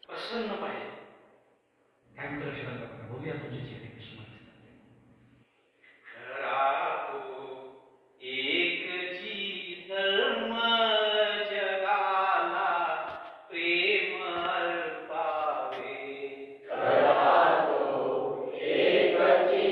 प्रसन्न पाहिजे. काय म्हणतो लक्षात बघा, बघूया तुमचे चेहरे कशी माहिती. खरा तो एकची धर्म जगाला प्रेम अर्पावे. खरा तो एकची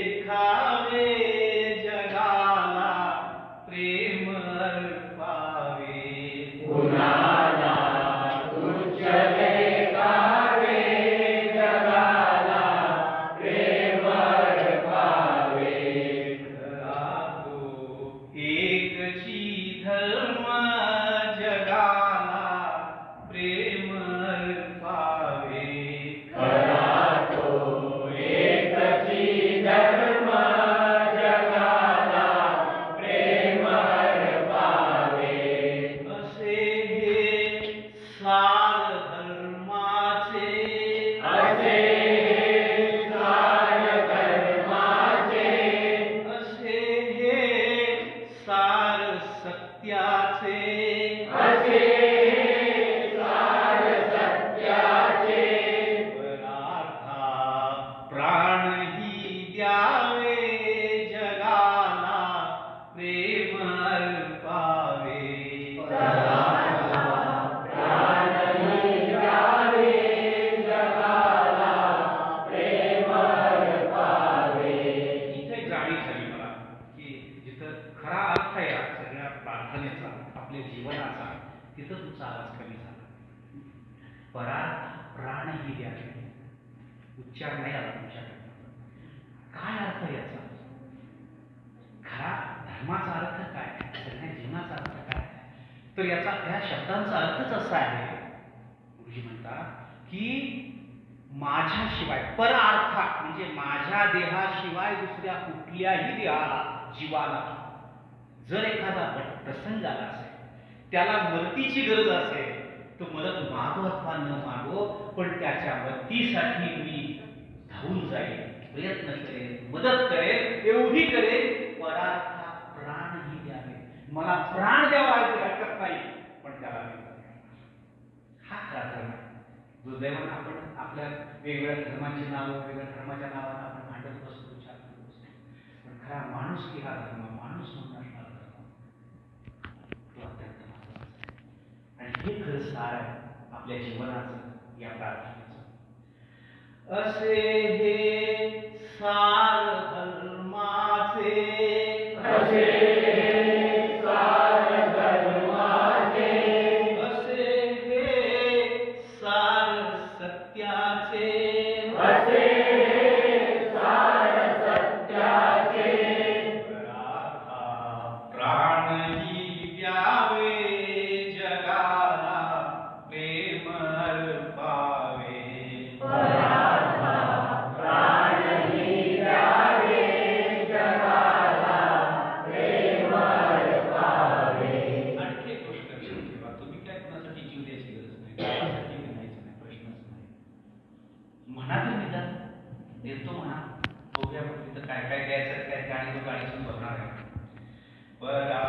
देखावे जगाला प्रेम अर्पावे कुणाला तुच्छ देखावे जगाला प्रेम अर्पावे खरा तो एकची धर्म जगाला प्रेम अर्पावे खरा तो एकची धर्म जगाला प्रेम अर्पावे असे हे सार धर्माचे असे सार धर्माचे असे हे सार सत्याचे असे सार सत्याचे परार्था प्राणही द्यावे जगाला प्रेम अर्पावे प्राणही द्यावे जगाला प्रेम अर्पावे इथे एक जाणीव झाली मला की जिथं खरा अर्थ आहे या सगळ्या प्रार्थनेचा आपल्या जीवनाचा तिथं तुमचा आवाज कमी झाला. परार्थ प्राणही द्यावे उच्चार नाही आला तुमच्याकडे. काय अर्थ याचा? खरा धर्माचा अर्थ काय? सगळ्या जीवनाचा अर्थ काय? तर याचा ह्या शब्दांचा अर्थच असा आहे, गुरुजी म्हणतात की माझ्याशिवाय परार्था म्हणजे माझ्या देहाशिवाय दुसऱ्या कुठल्याही देहाला जीवाला जर एखादा प्रसंग आला असेल, त्याला मदतीची गरज असेल, तर मदत मागो अथवा न मागो पण त्याच्या मदतीसाठी मी धावून जाईल, प्रयत्न करेल, मदत करेल, एवढी करेल. परार्था प्राणही द्यावे, मला प्राण द्यावा हरकत नाही, पण त्याला मी करेन. हा खरा धर्म आहे. दुर्दैवानं आपण आपल्या वेगवेगळ्या धर्माची नावं, वेगवेगळ्या धर्माच्या नावानं आपण भांडत बसतो, विचार करत बसतो. पण खरा माणूस की हा धर्म, माणूस म्हणून असणारा धर्म, तो अत्यंत महत्त्वाचा आहे. आणि हे खरं सार आहे आपल्या जीवनाचं, या प्रार्थनेचं. असे हे सार धर्माचे असे सार धर्माचे असे हे सार सत्याचे असे सार सत्याचे परार्था प्राणही द्यावे जगाला प्रेम अर्पावे परार्था प्राणही द्यावे जगाला प्रेम अर्पावे. आणखी एक गोष्ट लक्षात ठेवा, तुम्ही काय कोणासाठी जीव द्यायची गरज नाही, कोणासाठी म्हणायचं नाही, प्रश्नच नाही. म्हणा तर निदान देतो म्हणा, बघूया मग तिथं काय काय द्यायचं, काय गाडी गाडी बघणार आहे. परा